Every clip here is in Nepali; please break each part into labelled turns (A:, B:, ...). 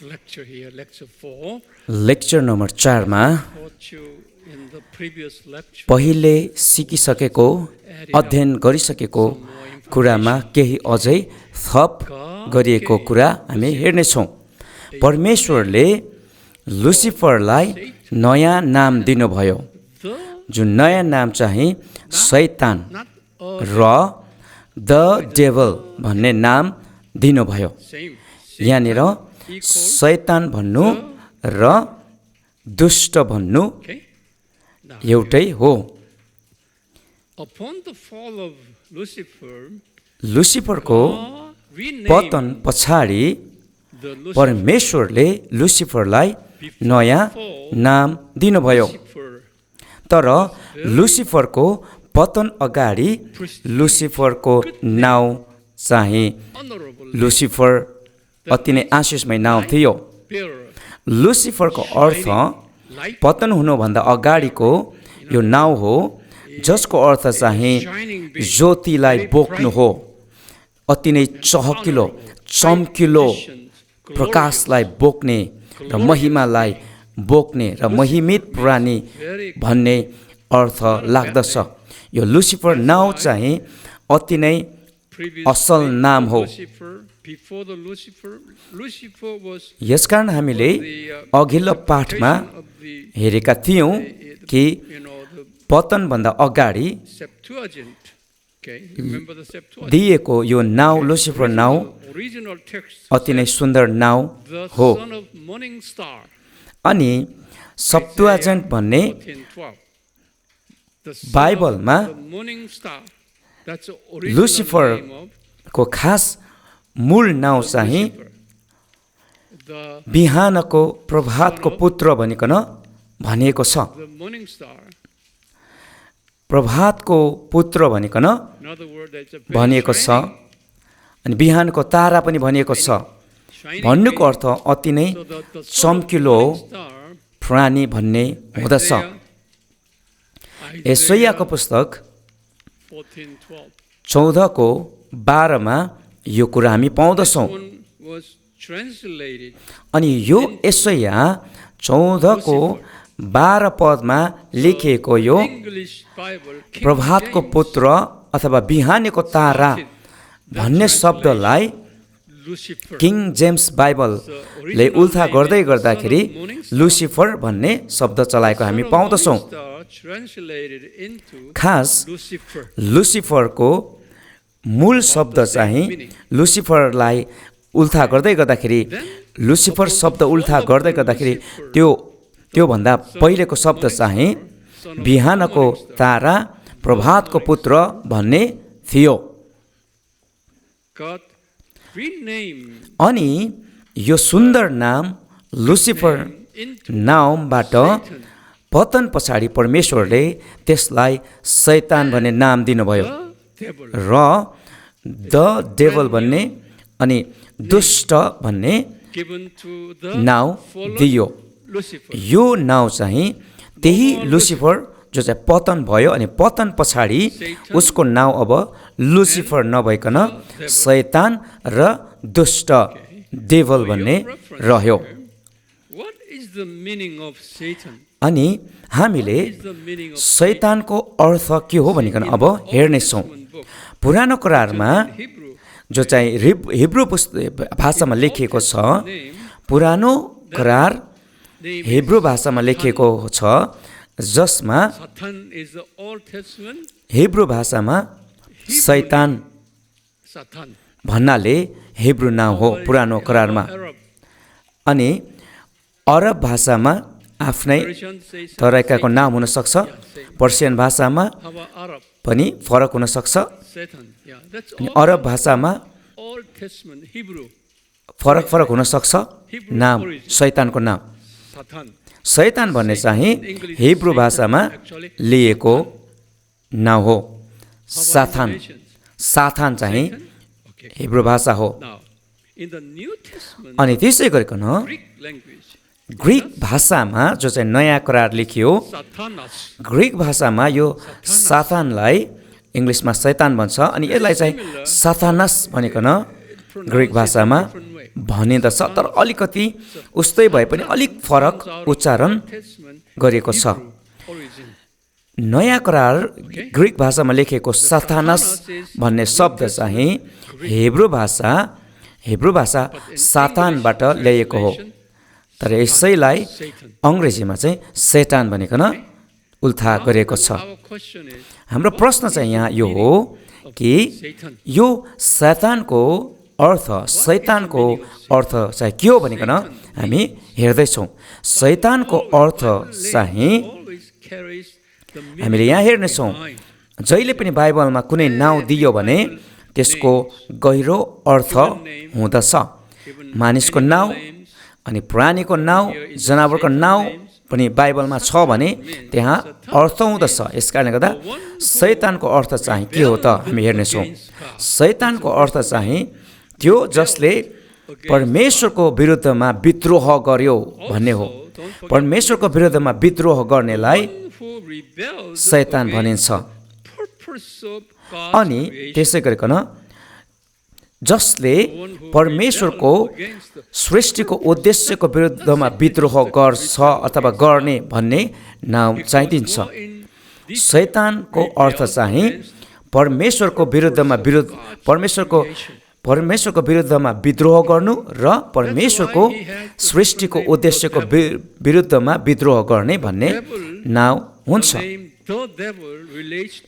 A: lecture here, lecture 4.
B: Lecture number 4 मा
A: Taught you in the previous lecture.
B: पहिले सिकिसकेको अध्ययन गरिसकेको कुरामा केही अझै थप गरिएको कुरा हामी हेर्नेछौँ। परमेश्वरले लुसिफरलाई नयाँ नाम दिनुभयो, जुन नयाँ नाम चाहिँ शैतान र द डेभल भन्ने नाम दिनुभयो। यहाँनिर शैतान भन्नु र दुष्ट भन्नु एउटै हो।
A: Upon the fall of Lucifer,
B: लुसिफरको पतन पछाडि परमेश्वरले लुसिफरलाई नयाँ नाम दिनुभयो। तर लुसिफरको पतन अगाडि लुसिफरको नाउँ चाहिँ लुसिफर अति नै आशिषमय नाउँ थियो। लुसिफरको अर्थ पतन हुनुभन्दा अगाडिको यो नाउँ हो, जसको अर्थ चाहिँ ज्योतिलाई बोक्नु हो। अति नै चहकिलो चम्किलो प्रकाशलाई बोक्ने र महिमालाई बोक्ने र महिमित प्राणी भन्ने अर्थ लाग्दछ। यो लुसिफर नाउँ चाहिँ अति नै असल नाम हो। यसकारण हामीले अघिल्लो पाठमा हेरेका थियौँ कि पतनभन्दा अगाडि दिएको यो नाउँ लुसिफर नाउँ अति नै सुन्दर नाउँ हो। अनि सप्तुएजेन्ट भन्ने बाइबलमा लुसिफरको खास मूल नाउँ चाहिँ बिहानको प्रभातको पुत्र भनिकन भनिएको छ। प्रभातको पुत्र भनिकन भनिएको छ। अनि बिहानको तारा पनि भनिएको छ। भन्नुको अर्थ अति नै चम्किलो प्राणी भन्ने हुँदछ। यशायाको पुस्तक 14:12 मा यो कुरा हामी पाउँदछौँ। अनि यो यशाया 14:12 पदमा लेखिएको यो प्रभातको पुत्र अथवा बिहानको तारा भन्ने शब्दलाई किङ जेम्स बाइबलले उल्था गर्दै गर्दाखेरि लुसिफर भन्ने शब्द चलाएको हामी पाउँदछौँ। खास लुसिफरको मूल शब्द चाहिँ लुसिफरलाई उल्था गर्दै गर्दाखेरि लुसिफर शब्द उल्था गर्दै गर्दाखेरि त्योभन्दा पहिलेको शब्द चाहिँ बिहानको तारा प्रभातको पुत्र भन्ने थियो। अनि यो सुन्दर नाम लुसिफर नामबाट पतन पछाडि परमेश्वरले त्यसलाई शैतान भन्ने नाम दिनुभयो र द डेभल भन्ने अनि दुष्ट भन्ने नाउँ दियो। यो नाउँ चाहिँ त्यही लुसिफर जो चाहिँ पतन भयो अनि पतन पछाडि उसको नाउँ अब लुसिफर नभइकन शैतान र दुष्ट डेभल भन्ने रह्यो। अनि हामीले शैतानको अर्थ के हो भनिकन अब हेर्नेछौँ। पुरानो करारमा जो चाहिँ हिब्रू भाषामा लेखिएको छ, पुरानो करार हिब्रू भाषामा लेखिएको छ, जसमा हिब्रू भाषामा शैतान भन्नाले हिब्रू नाम हो पुरानो करारमा। अनि अरब भाषामा आफ्नै तरिकाको नाम हुन सक्छ, पर्सियन भाषामा पनि फरक हुन सक्छ, अनि अरब भाषामा फरक हुन सक्छ नाम शैतानको नाम। शैतान भन्ने चाहिँ हिब्रू भाषामा लिएको नाउँ हो। साथान चाहिँ हिब्रू भाषा हो। अनि त्यसै गरिकन ग्रीक भाषामा जो चाहिँ नयाँ करार लेखियो, ग्रीक भाषामा यो साथानलाई इङ्ग्लिसमा शैतान भन्छ। अनि यसलाई चाहिँ साथानस भनिकन ग्रीक भाषामा भनिँदछ, तर अलिकति उस्तै भए पनि अलिक फरक उच्चारण गरेको छ। नयाँ करार ग्रिक भाषामा लेखेको साथानस भन्ने शब्द चाहिँ हिब्रू भाषा सातानबाट ल्याइएको हो, तर यसैलाई अङ्ग्रेजीमा चाहिँ सेटान भनिकन उल्था गरेको छ। हाम्रो प्रश्न चाहिँ यहाँ यो हो कि यो शैतानको अर्थ चाहिँ के हो भनिकन हामी हेर्दैछौँ। शैतानको अर्थ चाहिँ हामीले यहाँ हेर्नेछौँ, जहिले पनि बाइबलमा कुनै नाउँ दियो भने त्यसको गहिरो अर्थ हुँदछ। मानिसको नाउँ अनि प्राणीको नाउँ, जनावरको नाउँ पनि बाइबलमा छ भने त्यहाँ अर्थ हुँदछ। यसकारणले गर्दा शैतानको अर्थ चाहिँ के हो त हामी हेर्नेछौँ। शैतानको अर्थ चाहिँ त्यो जसले परमेश्वरको विरुद्धमा विद्रोह गर्यो भन्ने हो। परमेश्वरको विरुद्धमा विद्रोह गर्नेलाई शैतान भनिन्छ। अनि त्यसै गरिकन जसले परमेश्वरको सृष्टिको उद्देश्यको विरुद्धमा विद्रोह गर्छ अथवा गर्ने भन्ने नाम चाहिदिन्छ। शैतानको अर्थ चाहिँ परमेश्वरको विरुद्धमा विद्रोह गर्नु र परमेश्वरको सृष्टिको उद्देश्यको विरुद्धमा विद्रोह गर्ने भन्ने नाम हुन्छ।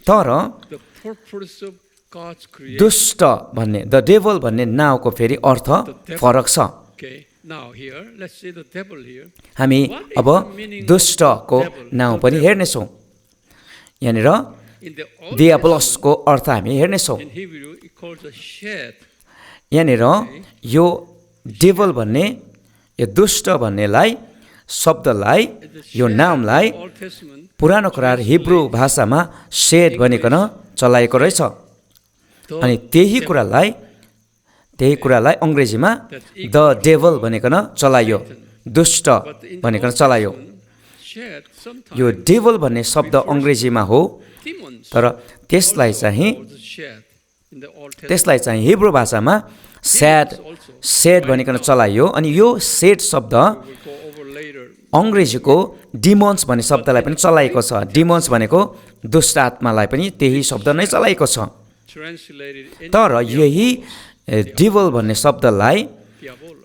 B: तर दुष्ट भन्ने द डेभल भन्ने नाउँको फेरि अर्थ फरक छ। हामी अब दुष्टको नाउँ पनि हेर्नेछौँ। यहाँनिर दियाबलसको अर्थ हामी हेर्नेछौँ। यहाँनिर यो डेभल भन्ने यो दुष्ट भन्नेलाई शब्दलाई यो नामलाई पुरानो करार हिब्रू भाषामा शेड भनिकन चलाएको रहेछ। अनि त्यही कुरालाई अङ्ग्रेजीमा द डेभल भनिकन चलायो, दुष्ट भनिकन चलायो। यो डेभल भन्ने शब्द अङ्ग्रेजीमा हो, तर त्यसलाई चाहिँ हिब्रू भाषामा सेड भनिकन चलाइयो। अनि यो सेड शब्द अङ्ग्रेजीको डिमन्स भन्ने शब्दलाई पनि चलाएको छ। डिमन्स भनेको दुष्ट आत्मालाई पनि त्यही शब्द नै चलाएको छ। तर यही डिभल भन्ने शब्दलाई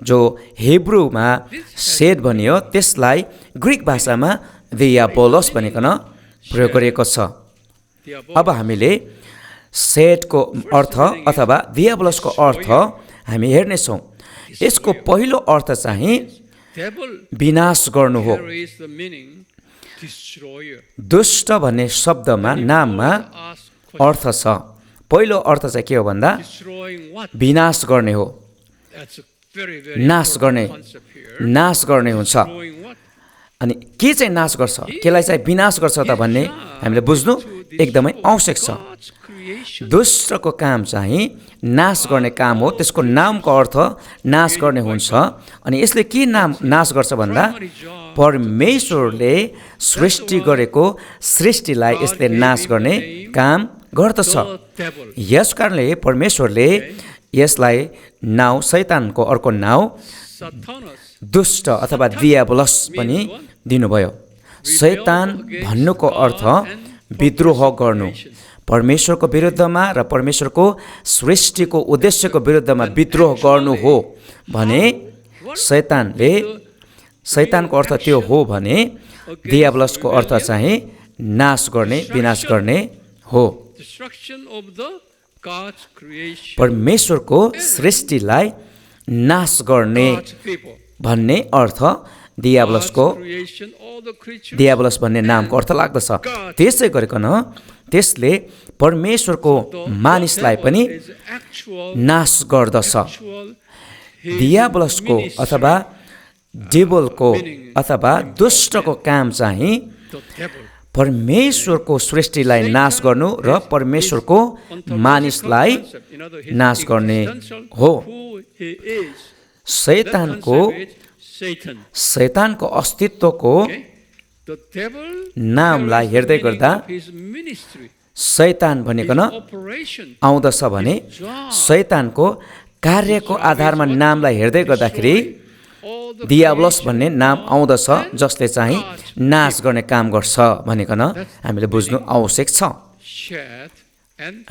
B: जो हिब्रूमा सेड भनियो त्यसलाई ग्रिक भाषामा दियाबोलस भनिकन प्रयोग गरिएको छ। अब हामीले सेडको अर्थ अथवा दियाबोलसको अर्थ हामी हेर्नेछौँ। यसको पहिलो अर्थ चाहिँ विनाश गर्नु हो। दुष्ट भन्ने शब्दमा नाममा अर्थ छ। पहिलो अर्थ चाहिँ के हो भन्दा विनाश गर्ने हो, नाश गर्ने हुन्छ। अनि के चाहिँ नाश गर्छ, केलाई चाहिँ विनाश गर्छ त भन्ने हामीले बुझ्नु एकदमै आवश्यक छ। दुष्टको काम चाहिँ नाश गर्ने काम हो। त्यसको नामको अर्थ नाश गर्ने हुन्छ। अनि यसले के नाश गर्छ भन्दा परमेश्वरले सृष्टि गरेको सृष्टिलाई यसले नाश गर्ने काम गर्दछ। यस कारणले परमेश्वरले यसलाई नाउँ शैतानको अर्को नाउँ दुष्ट अथवा दियाबलस पनि दिनुभयो। शैतान भन्नुको अर्थ विद्रोह गर्नु, परमेश्वरको विरुद्धमा र परमेश्वरको सृष्टिको उद्देश्यको विरुद्धमा विद्रोह गर्नु हो भने शैतानको अर्थ त्यो हो भने दियाबलसको अर्थ चाहिँ नाश गर्ने, विनाश गर्ने हो। परमेश्वरको सृष्टिलाई नाश गर्ने भन्ने अर्थ दियाबलस भन्ने नामको अर्थ लाग्दछ। त्यसै गरिकन त्यसले परमेश्वरको मानिसलाई पनि नाश गर्दछ। दियाबलसको अथवा डेभलको अथवा दुष्टको काम चाहिँ परमेश्वरको सृष्टिलाई नाश गर्नु र परमेश्वरको मानिसलाई नाश गर्ने हो। शैतानको अस्तित्वको नामलाई हेर्दै गर्दा शैतान भनिकन आउँदछ भने शैतानको कार्यको आधारमा नामलाई हेर्दै गर्दाखेरि दियाब्लस भन्ने नाम आउँदछ जसले चाहिँ नाश गर्ने काम गर्छ भनिकन हामीले बुझ्नु आवश्यक छ।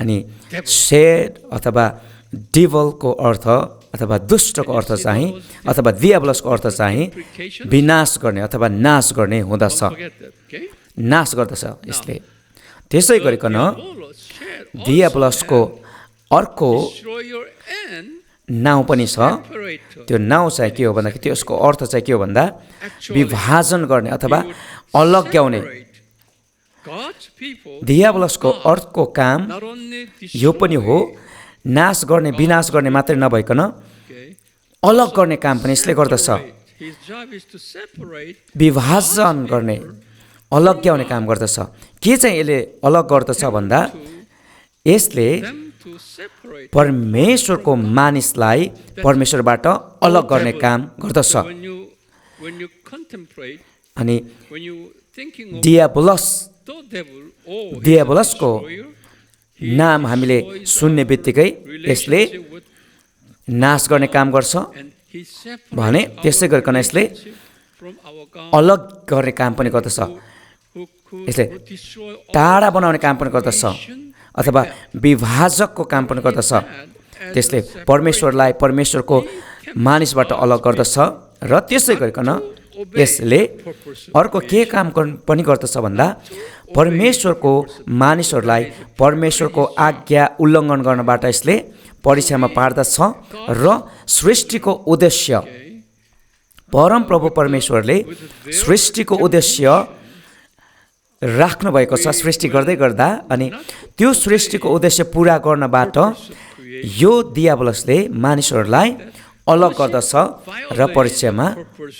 B: अनि शेड अथवा डिभलको अर्थ अथवा दुष्टको अर्थ चाहिँ अथवा दियाब्लसको अर्थ चाहिँ विनाश गर्ने अथवा नाश गर्ने हुँदछ, नाश गर्दछ यसले। त्यसै गरिकन दियाब्लसको अर्को नाउँ पनि छ। त्यो नाउँ चाहिँ के हो भन्दाखेरि त्यसको अर्थ चाहिँ के हो भन्दा विभाजन गर्ने अथवा अलग्याउने। दियाब्लसको अर्को काम यो पनि हो, नाश गर्ने विनाश गर्ने मात्रै नभइकन अलग गर्ने काम पनि यसले गर्दछ। विभाजन गर्ने, अलग्याउने काम गर्दछ। के चाहिँ यसले अलग गर्दछ भन्दा यसले परमेश्वरको मानिसलाई परमेश्वरबाट अलग गर्ने काम गर्दछ। अनि दियाब्लसको नाम हामीले सुन्ने बित्तिकै यसले नाश गर्ने काम गर्छ भने त्यसै गरिकन यसले अलग गर्ने काम पनि गर्दछ। यसले टाढा बनाउने काम पनि गर्दछ अथवा विभाजकको काम पनि गर्दछ। त्यसले परमेश्वरलाई परमेश्वरको मानिसबाट अलग गर्दछ र त्यसै गरिकन यसले अर्को के काम पनि गर्दछ भन्दा परमेश्वरको मानिसहरूलाई परमेश्वरको आज्ञा उल्लङ्घन गर्नबाट यसले परीक्षामा पार्दछ र सृष्टिको उद्देश्य, परमप्रभु परमेश्वरले सृष्टिको उद्देश्य राख्नु भएको छ सृष्टि गर्दै गर्दा। अनि त्यो सृष्टिको उद्देश्य पुरा गर्नबाट यो दियाब्लसले मानिसहरूलाई अलग गर्दछ र परीक्षामा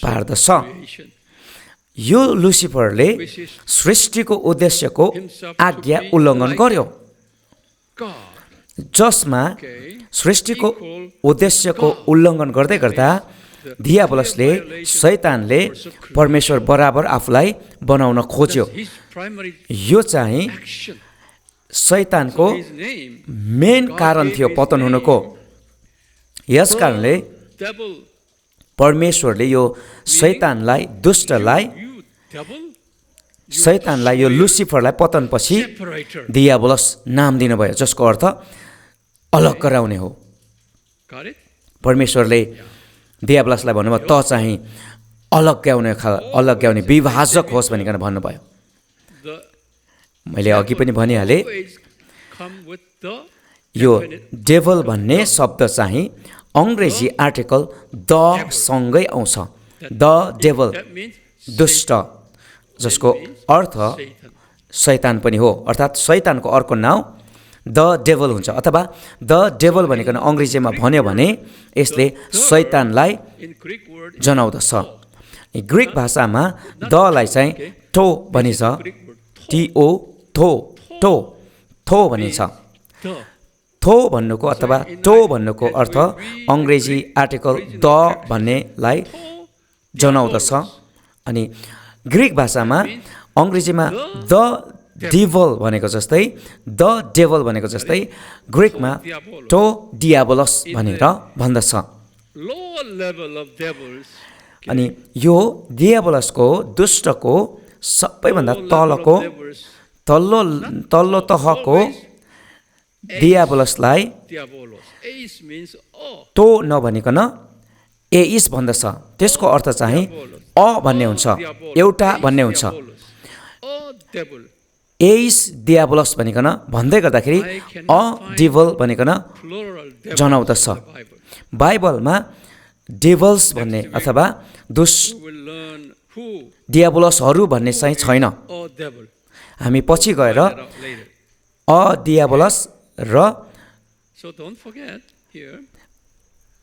B: पार्दछ। यो लुसिफरले सृष्टिको उद्देश्यको आज्ञा उल्लङ्घन गर्यो, जसमा सृष्टिको उद्देश्यको उल्लङ्घन गर्दै गर्दा दियाब्लसले शैतानले परमेश्वर बराबर आफूलाई बनाउन खोज्यो। यो चाहिँ शैतानको मेन कारण थियो पतन हुनुको। यस कारणले परमेश्वरले यो शैतानलाई, दुष्टलाई, शैतानलाई, यो लुसिफरलाई पतनपछि दियाब्लस नाम दिनुभयो, जसको अर्थ अलग गराउने हो। परमेश्वरले दियाब्लसलाई भन्नुभयो त चाहिँ अलग्याउने विभाजक होस् भनिकन भन्नुभयो। मैले अघि पनि भनिहालेँ, यो डेभल भन्ने शब्द चाहिँ अङ्ग्रेजी आर्टिकल द सँगै आउँछ। द डेभल, दुष्ट, जसको अर्थ शैतान पनि हो। अर्थात् शैतानको अर्को नाउँ द डेभल हुन्छ। अथवा द डेभल भनिकन अङ्ग्रेजीमा भन्यो भने यसले शैतानलाई जनाउँदछ। ग्रिक भाषामा दलाई चाहिँ टो भनिन्छ, टिओ, थो, टो, थो भनिन्छ। थो भन्नुको अथवा टो भन्नुको अर्थ अङ्ग्रेजी आर्टिकल द भन्नेलाई जनाउँदछ। अनि ग्रिक भाषामा अङ्ग्रेजीमा द डिभल भनेको जस्तै, द डेभल भनेको जस्तै ग्रिकमा टो डियाबोलस भनेर भन्दछ। अनि यो डियाबोलसको, दुष्टको सबैभन्दा तल्लो तहको डियाबोलसलाई टो नभनिकन एइस भन्दछ। त्यसको अर्थ चाहिँ अ भन्ने हुन्छ, एउटा भन्ने हुन्छ। एइस डियाबोलस भनिकन भन्दै गर्दाखेरि अ डिभल भनिकन जनाउँदछ। बाइबलमा डेभल्स भन्ने अथवा डियाबोलसहरू भन्ने चाहिँ छैन। हामी पछि गएर अ डियाबोलस र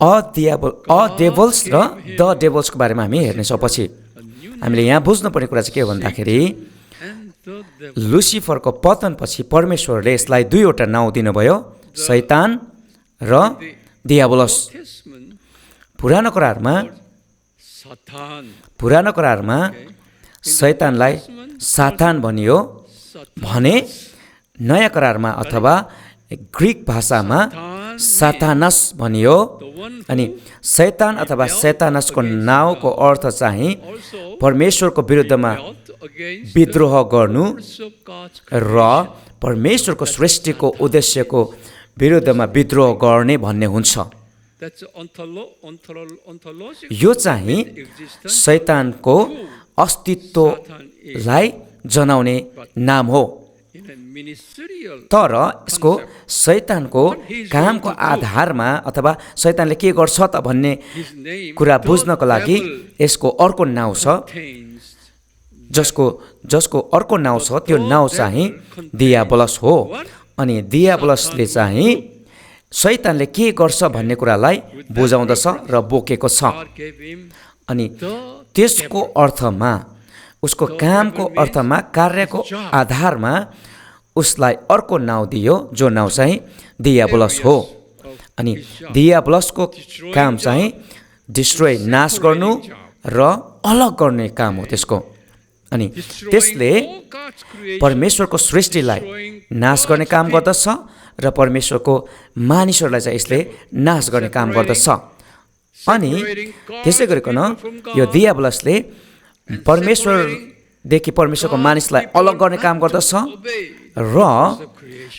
B: अ डेभल्स र द डेभल्सको बारेमा हामी हेर्नेछौँ पछि। हामीले यहाँ बुझ्नुपर्ने कुरा चाहिँ के हो भन्दाखेरि लुसिफरको पतनपछि परमेश्वरले यसलाई दुईवटा नाउँ दिनुभयो, शैतान र डियाबोलस। पुरानो करारमा शैतानलाई सातान भनियो भने नयाँ करारमा अथवा ग्रिक भाषामा सातानस भनियो अनि शैतान अथवा शैतानसको नाउँको अर्थ चाहिँ परमेश्वरको विरुद्धमा विद्रोह गर्नु र परमेश्वरको सृष्टिको उद्देश्यको विरुद्धमा विद्रोह गर्ने भन्ने हुन्छ। यो चाहिँ शैतानको अस्तित्वलाई जनाउने नाम हो। तर यसको शैतानको कामको आधारमा अथवा शैतानले के गर्छ त भन्ने कुरा बुझ्नको लागि यसको अर्को नाउँ छ, जसको अर्को नाउँ छ। त्यो नाउँ चाहिँ दियाबलस हो। अनि दियाबलसले चाहिँ शैतानले के गर्छ भन्ने कुरालाई बुझाउँदछ र बोकेको छ। अनि त्यसको अर्थमा, उसको कामको अर्थमा, कार्यको आधारमा उसलाई अर्को नाउँ दियो, जो नाउँ चाहिँ दियाबलस हो। अनि दियाबलसको काम चाहिँ डिस्ट्रोय, नाश गर्नु र अलग गर्ने काम हो त्यसको। अनि त्यसले परमेश्वरको सृष्टिलाई नाश गर्ने काम गर्दछ र परमेश्वरको मानिसहरूलाई चाहिँ यसले नाश गर्ने काम गर्दछ। अनि त्यसै गरिकन यो दियाबलसले परमेश्वरदेखि परमेश्वरको मानिसलाई अलग गर्ने काम गर्दछ र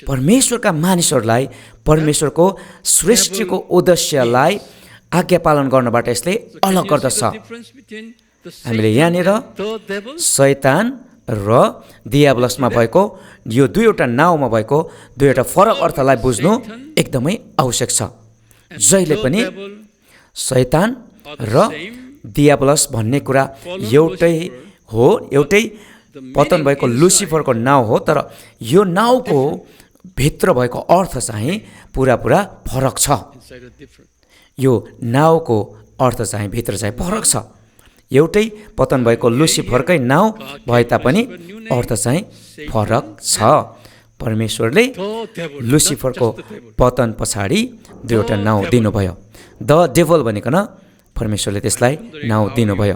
B: परमेश्वरका मानिसहरूलाई परमेश्वरको सृष्टिको उद्देश्यलाई आज्ञा पालन गर्नबाट यसले अलग गर्दछ। हामीले यहाँनिर शैतान र दियाबलसमा भएको यो दुईवटा नाउँमा भएको दुईवटा फरक अर्थलाई बुझ्नु एकदमै आवश्यक छ। जहिले पनि शैतान र दियाबलस भन्ने कुरा एउटै हो, एउटै पतन भएको लुसिफरको नाउँ हो। तर यो नाउँको भित्र भएको अर्थ चाहिँ पुरा फरक छ। यो नाउँको अर्थ चाहिँ भित्र चाहिँ फरक छ। एउटै पतन भएको लुसिफरकै नाउँ भए तापनि अर्थ चाहिँ फरक छ। परमेश्वरले लुसिफरको पतन पछाडि दुईवटा नाउँ दिनुभयो। द डेभल भनिकन परमेश्वरले त्यसलाई नाउँ दिनुभयो।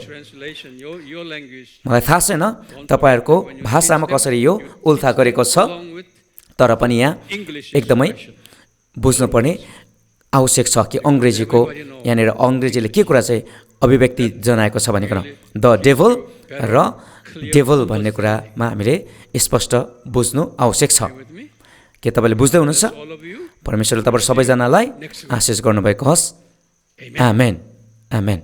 B: मलाई थाहा छैन तपाईँहरूको भाषामा कसरी यो उल्था गरेको छ, तर पनि यहाँ एकदमै बुझ्नुपर्ने आवश्यक छ कि अङ्ग्रेजीको यहाँनिर अङ्ग्रेजीले के कुरा चाहिँ अभिव्यक्ति जनाएको छ भनेकन द डेभल र डेभल भन्ने कुरामा हामीले स्पष्ट बुझ्नु आवश्यक छ। के तपाईँले बुझ्दै हुनुहुन्छ? परमेश्वरले तपाईँ सबैजनालाई आशिष गर्नुभएको होस्। आमेन, आमेन।